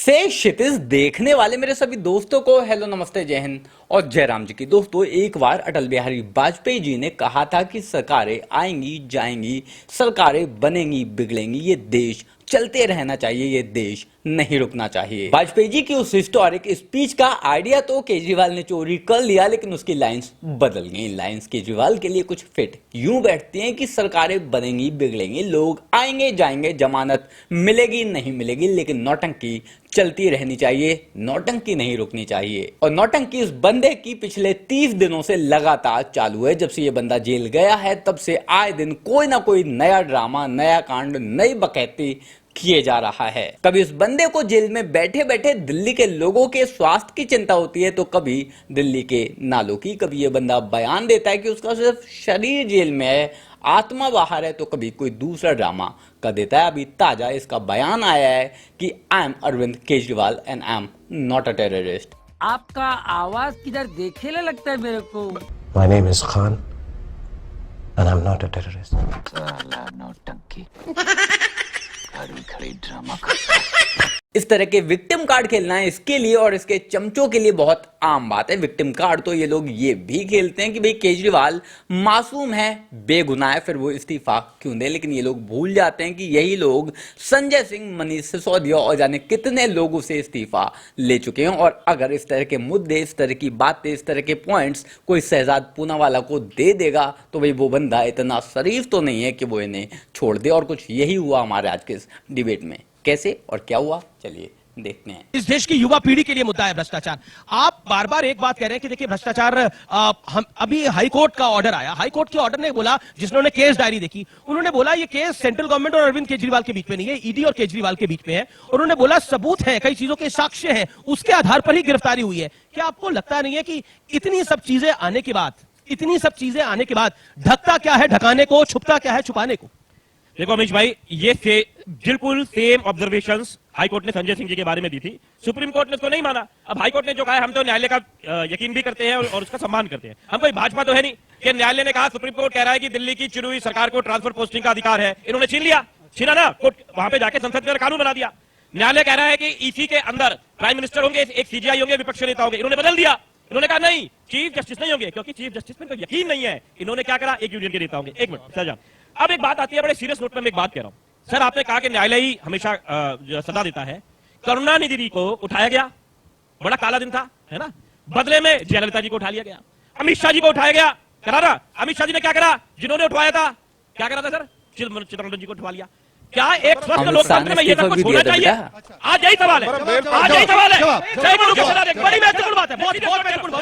से क्षितिज देखने वाले मेरे सभी दोस्तों को हेलो नमस्ते जय हिंद और जय राम जी की। दोस्तों, एक बार अटल बिहारी वाजपेयी जी ने कहा था कि सरकारें आएंगी जाएंगी, सरकारें बनेंगी बिगड़ेंगी, ये देश चलते रहना चाहिए, ये देश नहीं रुकना चाहिए। वाजपेयी जी की उस हिस्टोरिक स्पीच का आइडिया तो केजरीवाल ने चोरी कर लिया, लेकिन उसकी लाइंस बदल गई। लाइंस केजरीवाल के लिए कुछ फिट यूं बैठती हैं कि सरकारें बनेंगी बिगड़ेंगी, लोग आएंगे जाएंगे, जमानत मिलेगी नहीं मिलेगी, लेकिन नौटंकी चलती रहनी चाहिए, नौटंकी नहीं रुकनी चाहिए। और नौटंकी इस बंदे की पिछले 30 दिनों से लगातार चालू है। जब से ये बंदा जेल गया है तब से आए दिन कोई ना कोई नया ड्रामा, नया कांड, नई बकैती किए जा रहा है। कभी इस बंदे को जेल में बैठे बैठे दिल्ली के लोगों के स्वास्थ्य की चिंता होती है, तो कभी दिल्ली के नालों की। कभी ये बंदा बयान देता है कि उसका सिर्फ शरीर जेल में है, आत्मा बाहर है, तो कभी कोई दूसरा ड्रामा कर देता है। अभी ताजा इसका बयान आया है कि I am Arvind Kejriwal and I am not a terrorist. आपका आवाज किधर देखेले लगता है मेरे को। My name is Khan and I'm not a terrorist. साला नौटंकी खड़ी खड़ी ड्रामा करता है। इस तरह के विक्टिम कार्ड खेलना है इसके लिए और इसके चमचों के लिए बहुत आम बात है। विक्टिम कार्ड तो ये लोग ये भी खेलते हैं कि भाई केजरीवाल मासूम है, बेगुनाह है, फिर वो इस्तीफा क्यों दे। लेकिन ये लोग भूल जाते हैं कि यही लोग संजय सिंह, मनीष सिसोदिया और जाने कितने लोगों से इस्तीफा ले चुके हैं। और अगर इस तरह के मुद्दे, इस तरह की बातें, इस तरह के पॉइंट्स कोई शहजाद पूनावाला को दे देगा तो भाई वो बंदा इतना शरीफ तो नहीं है कि वो इन्हें छोड़ दे। और कुछ यही हुआ हमारे आज के इस डिबेट में। कैसे और क्या हुआ, चलिए देखते हैं। इस देश की युवा पीढ़ी के लिए मुद्दा है भ्रष्टाचार। आप बार बार एक बात कह रहे हैं कि देखिए भ्रष्टाचार, हम अभी हाईकोर्ट का ऑर्डर आया, हाईकोर्ट के ऑर्डर ने बोला, जिन्होंने केस डायरी देखी उन्होंने बोला ये केस सेंट्रल गवर्नमेंट और अरविंद केजरीवाल के बीच में नहीं है, ईडी और केजरीवाल के बीच में है। उन्होंने बोला सबूत है, कई चीजों के साक्ष्य हैं, उसके आधार पर ही गिरफ्तारी हुई है। क्या आपको लगता नहीं है कि इतनी सब चीजें आने के बाद ढकता क्या है ढकाने को, छुपता क्या है छुपाने को? देखो अमीश भाई, ये बिल्कुल सेम ऑब्जर्वेशंस हाईकोर्ट ने संजय सिंह जी के बारे में दी थी, सुप्रीम कोर्ट ने उसको नहीं माना। अब हाईकोर्ट ने जो कहा है, हम तो न्यायालय का यकीन भी करते हैं और उसका सम्मान करते हैं। हम कोई भाजपा तो है नहीं कि न्यायालय ने कहा, सुप्रीम कोर्ट कह रहा है कि दिल्ली की चुनी हुई सरकार को ट्रांसफर पोस्टिंग का अधिकार है, इन्होंने छीना ना, कोर्ट वहां पे जाके संसद ने कानून बना दिया। न्यायालय कह रहा है कि ईसी के अंदर प्राइम मिनिस्टर होंगे, एक सीजीआई होंगे, विपक्ष नेता होंगे, इन्होंने बदल दिया। इन्होंने कहा नहीं, चीफ जस्टिस नहीं होंगे, क्योंकि चीफ जस्टिस में कोई यकीन नहीं है। इन्होंने क्या करा, एक यूनियन के नेता होंगे। एक मिनट सर, अब एक बात आती है, बड़े सीरियस नोट में मैं एक बात कह रहा हूं। सर आपने कहा कि न्यायालय ही हमेशा सजा देता है। करुणानिधि जी को उठाया गया, बड़ा काला दिन था, है ना। बदले में जयललिता जी को उठा लिया गया, अमित शाह जी को उठाया गया, करा ना। अमित शाह जी ने क्या करा, जिन्होंने उठवाया था क्या करा था सर, चिदंबरम जी को उठवा लिया। क्या एक स्वस्थ लोकतंत्र में ये सब कुछ होना चाहिए? आज यही सवाल है, आज यही सवाल है। बड़ी महत्वपूर्ण बात है, बहुत महत्वपूर्ण।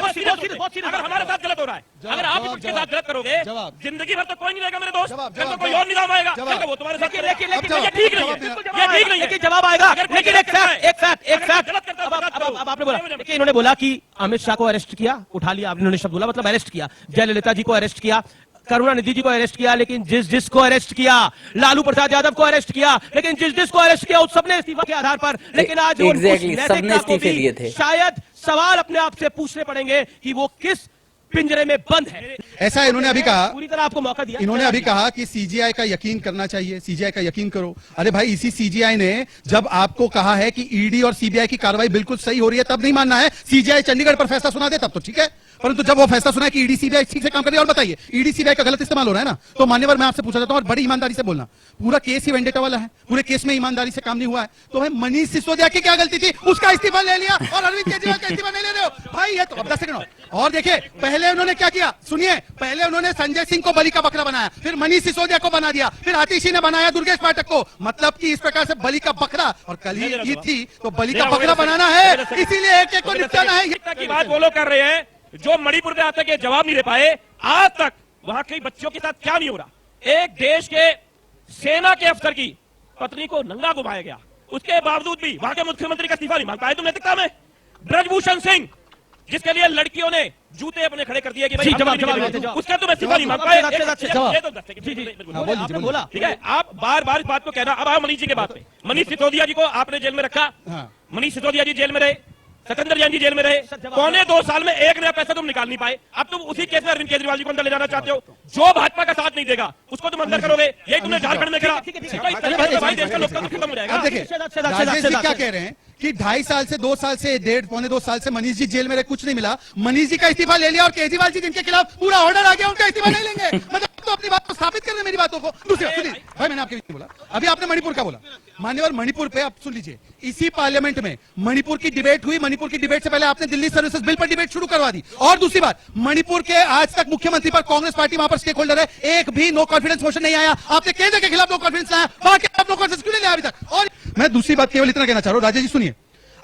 अगर हमारे साथ गलत हो रहा है, अगर आप उसके साथ गलत करोगे, जिंदगी भर तो कोई नहीं रहेगा मेरे दोस्त, फिर तो कोई और निजाम आएगा, फिर तो वो तुम्हारे साथ। लेकिन ये ठीक नहीं है, ये ठीक नहीं है। जवाब आएगा, लेकिन एक फैक्ट अब आपने बोला कि इन्होंने बोला कि अमित शाह को अरेस्ट किया, उठा लिया, इन्होंने शब्द बोला, मतलब अरेस्ट किया, जयललिता जी को अरेस्ट किया, करुणानिधि जी को अरेस्ट किया, लेकिन जिसको अरेस्ट किया, लालू प्रसाद यादव को अरेस्ट किया, लेकिन जिसको अरेस्ट किया उस सबने इस्तीफा के आधार पर। लेकिन आज सबने इस्तीफे दिए थे। शायद सवाल अपने आप से पूछने पड़ेंगे कि वो किस पिंजरे में बंद है। ऐसा इन्होंने अभी कहा, पूरी तरह आपको मौका दिया। इन्होंने अभी कहा कि सीजीआई का यकीन करना चाहिए, सीजीआई का यकीन करो। अरे भाई, इसी सीजीआई ने जब आपको कहा है कि ईडी और सीबीआई की कार्रवाई बिल्कुल सही हो रही है, तब नहीं मानना है। सीजीआई चंडीगढ़ पर फैसला सुना दे तब तो ठीक है, परंतु जब वो फैसला सुना है कि ईडी सीबीआई ठीक से काम कर रही है, और बताइए ईडी सीबीआई का गलत इस्तेमाल हो रहा है ना, तो मान्यवर मैं आपसे पूछा जाता हूं, और बड़ी ईमानदारी से बोलना, पूरा केस ही वेंडेटा वाला है, पूरे केस में ईमानदारी से काम नहीं हुआ है, तो भाई मनीष सिसोदिया की क्या गलती थी, उसका इस्तीफा ले लिया, और अरविंद केजरीवाल का इस्तीफा नहीं ले रहे हो भाई। ये तो अब 10 सेकंड और देखिए, पहले उन्होंने क्या किया सुनिए, पहले उन्होंने संजय सिंह को बलि का बकरा बनाया, फिर मनीष सिसोदिया को बना दिया, फिर आतिशी ने बनाया दुर्गेश पाठक को। मतलब कि इस प्रकार से बलि का बकरा, और कल ही ईद थी तो बलि का बकरा बनाना है, इसीलिए एक एक को निपटाना है। की बात वो लोग कर रहे हैं जो मणिपुर में आते के जवाब नहीं दे पाए। आज तक वहां के बच्चों के साथ क्या नहीं हो रहा। एक देश के सेना के अफसर की पत्नी को नंगा घुमाया गया, उसके बावजूद भी वहां के मुख्यमंत्री का इस्तीफा नहीं मांग पाए तुम नैतिकता में। ब्रजभूषण सिंह, जिसके लिए लड़कियों ने जूते अपने खड़े कर दिए कि भाई उसका तुम इस्तीफा नहीं मांग पाए। बोला ठीक है, आप बार बार इस बात को कहना। अब आओ मनीष जी के बात पे। मनीष सिसोदिया जी को आपने जेल में रखा, मनीष सिसोदिया जी जेल में रहे, सत्येंद्र जैन जी जेल में रहे, 1.25 साल में 1 नया पैसा तुम निकाल नहीं पाए। अब तुम उसी केस में अरविंद केजरीवाल जी को अंदर ले जाना चाहते हो। जो भाजपा का साथ नहीं देगा उसको तुम अंदर करोगे। यही तुमने झारखंड में करा। भाई देश का लोकतंत्र खत्म हो जाएगा। अब देखिए राजेश जी क्या कह रहे हैं कि 2.5 साल से 2 साल से 1.5-2 साल से मनीष जी जेल में रहे, कुछ नहीं मिला। मनीष जी का इस्तीफा ले लिया और केजरीवाल जी जिनके खिलाफ पूरा ऑर्डर आ गया उनका इस्तीफा नहीं लेंगे। मतलब तो अपनी बात को स्थापित कर रहे हैं मेरी बातों को। दूसरी सुनिए भाई, मैंने आपके बीच में बोला, अभी आपने मणिपुर का बोला। मान्यवर मणिपुर पे आप सुन लीजिए, इसी पार्लियामेंट में मणिपुर की डिबेट हुई। मणिपुर की डिबेट से पहले आपने दिल्ली सर्विसेज बिल पर डिबेट शुरू करवा दी। और दूसरी बात, मणिपुर के आज तक मुख्यमंत्री पर कांग्रेस पार्टी वहां पर स्टेक होल्डर है, एक भी नो कॉन्फिडेंस मोशन नहीं आया। आपने केंद्र के खिलाफ नो कॉन्फिडेंस लाया, बाकी आप नो कॉन्फिडेंस क्यों नहीं लाया अभी तक? और मैं दूसरी बात केवल इतना कहना चाह रहा हूं, राजेश जी सुनिए,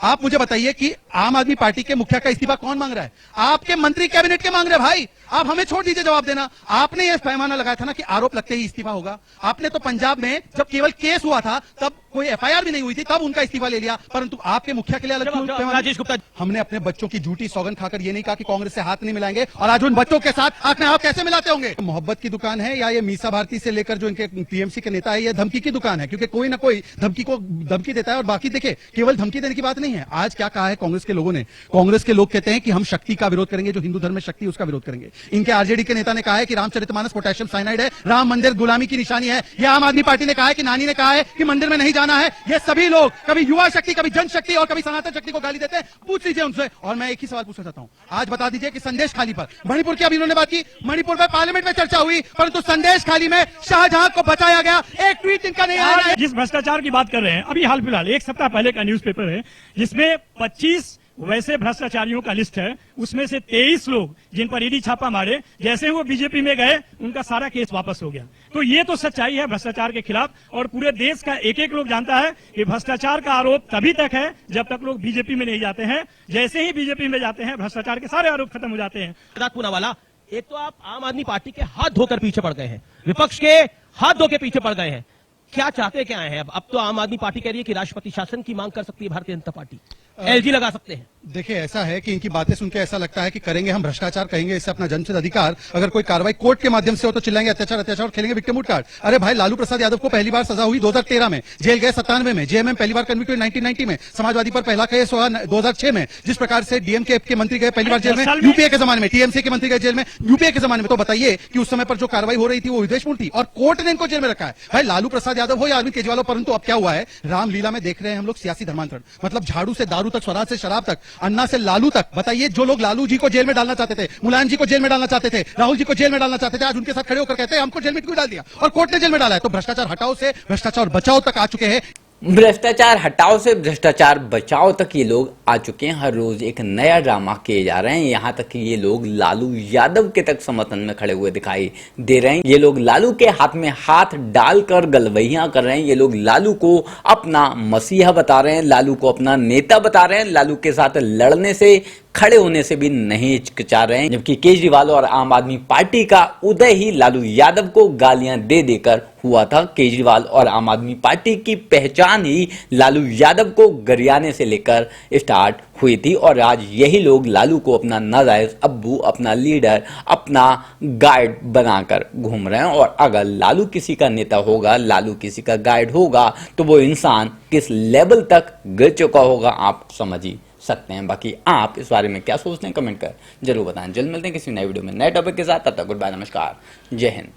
आप मुझे बताइए कि आम आदमी पार्टी के मुखिया का इस्तीफा कौन मांग रहा है? आपके मंत्री कैबिनेट के मांग रहे हैं। भाई आप हमें छोड़ दीजिए जवाब देना। आपने यह पैमाना लगाया था ना कि आरोप लगते ही इस्तीफा होगा। आपने तो पंजाब में जब केवल केस हुआ था तब कोई एफआईआर भी नहीं हुई थी, तब उनका इस्तीफा ले लिया, परंतु आपके मुखिया के लिए अलग क्यों? राजेश गुप्ता, हमने अपने बच्चों की झूठी सौगंध खाकर ये नहीं कहा कि कांग्रेस से हाथ नहीं मिलाएंगे, और आज उन बच्चों के साथ अपने आप कैसे मिलाते होंगे? मोहब्बत की दुकान है या ये मीसा भारती से लेकर जो इनके टीएमसी के नेता है, ये धमकी की दुकान है, क्योंकि कोई ना कोई धमकी देता है। और बाकी देखिए, केवल धमकी देने की बात नहीं है। आज क्या कहा है कांग्रेस के लोगों ने? कांग्रेस के लोग कहते हैं कि हम शक्ति का विरोध करेंगे, जो हिंदू धर्म में शक्ति है उसका विरोध करेंगे। इनके आरजेडी के नेता ने कहा है कि रामचरितमानस पोटेशियम साइनाइड है, राम मंदिर गुलामी की निशानी है। यह आम आदमी पार्टी ने कहा है कि नानी ने कहा है कि मंदिर में नहीं जाना है। ये सभी लोग कभी युवा शक्ति, कभी जनशक्ति और कभी सनातन शक्ति को गाली देते हैं। पूछ लीजिए उनसे। और मैं एक ही सवाल पूछना चाहता हूं, आज बता दीजिए कि संदेश खाली पर मणिपुर की अभी उन्होंने बात की, मणिपुर में पार्लियामेंट में चर्चा हुई, परंतु संदेश खाली में शाहजहां को बचाया गया। एक ट्वीट इनका नहीं आया। जिस भ्रष्टाचार की बात कर रहे हैं, अभी हाल फिलहाल 1 सप्ताह पहले का न्यूज़पेपर है जिसमें 25 वैसे भ्रष्टाचारियों का लिस्ट है। उसमें से 23 लोग जिन पर ईडी छापा मारे, जैसे ही वो बीजेपी में गए उनका सारा केस वापस हो गया। तो ये तो सच्चाई है भ्रष्टाचार के खिलाफ, और पूरे देश का एक एक लोग जानता है कि भ्रष्टाचार का आरोप तभी तक है जब तक लोग बीजेपी में नहीं जाते हैं। जैसे ही बीजेपी में जाते हैं भ्रष्टाचार के सारे आरोप खत्म हो जाते हैं। पूनावाला, एक तो आप आम आदमी पार्टी के हाथ धोकर पीछे पड़ गए हैं, विपक्ष के हाथ धो के पीछे पड़ गए हैं। क्या चाहते क्या है? अब तो आम आदमी पार्टी कह रही है कि राष्ट्रपति शासन की मांग कर सकती है भारतीय जनता पार्टी, एलजी लगा सकते हैं। देखिए ऐसा है कि इनकी बातें सुन के ऐसा लगता है कि करेंगे हम भ्रष्टाचार, कहेंगे इससे अपना जनहित अधिकार, अगर कोई कार्रवाई कोर्ट के माध्यम से हो तो चिल्लाएंगे अत्याचार अत्याचार और खेलेंगे विक्टिम कार्ड। अरे भाई, लालू प्रसाद यादव को पहली बार सजा हुई 2013 में, जेल गए 97 में, जेएमएम पहली बार कन्विक्ट हुए 1990 में, समाजवादी पर पहला केस हुआ 2006 में। जिस प्रकार से डीएमके के मंत्री गए पहली बार जेल में यूपीए के जमाने में, टीएमसी के मंत्री गए जेल में यूपीए के जमाने में। तो बताइए कि उस समय पर जो कार्रवाई हो रही थी वो विद्वेषपूर्ण थी और कोर्ट ने इनको जेल में रखा है। भाई लालू प्रसाद यादव हो या अरविंद केजरीवाल हो, परंतु अब क्या हुआ है, रामलीला में देख रहे हैं हम लोग सियासी धर्मांतरण। मतलब झाड़ू से दारू तक, स्वराज से शराब तक, अन्ना से लालू तक। बताइए, जो लोग लालू जी को जेल में डालना चाहते थे, मुलायम जी को जेल में डालना चाहते थे, राहुल जी को जेल में डालना चाहते थे, आज उनके साथ खड़े होकर कहते हैं हमको जेल में क्यों डाल दिया, और कोर्ट ने जेल में डाला है। तो भ्रष्टाचार हटाओ से भ्रष्टाचार बचाओ तक आ चुके हैं। भ्रष्टाचार हटाओ से भ्रष्टाचार बचाओ तक ये लोग आ चुके हैं। हर रोज एक नया ड्रामा किए जा रहे हैं। यहाँ तक कि ये लोग लालू यादव के तक समर्थन में खड़े हुए दिखाई दे रहे हैं। ये लोग लालू के हाथ में हाथ डालकर गलवैयां कर रहे हैं। ये लोग लालू को अपना मसीहा बता रहे हैं, लालू को अपना नेता बता रहे हैं, लालू के साथ लड़ने से, खड़े होने से भी नहीं हिचकिचा रहे हैं। जबकि केजरीवाल और आम आदमी पार्टी का उदय ही लालू यादव को गालियां दे देकर हुआ था। केजरीवाल और आम आदमी पार्टी की पहचान ही लालू यादव को गरियाने से लेकर स्टार्ट हुई थी, और आज यही लोग लालू को अपना नाजायज अब्बू, अपना लीडर, अपना गाइड बनाकर घूम रहे हैं। और अगर लालू किसी का नेता होगा, लालू किसी का गाइड होगा, तो वो इंसान किस लेवल तक गिर चुका होगा आप समझ ही सकते हैं। बाकी आप इस बारे में क्या सोचते हैं, कमेंट कर जरूर बताएं। जल्द मिलते हैं किसी नए वीडियो में नए टॉपिक के साथ। तब तक गुड बाय, नमस्कार, जय हिंद।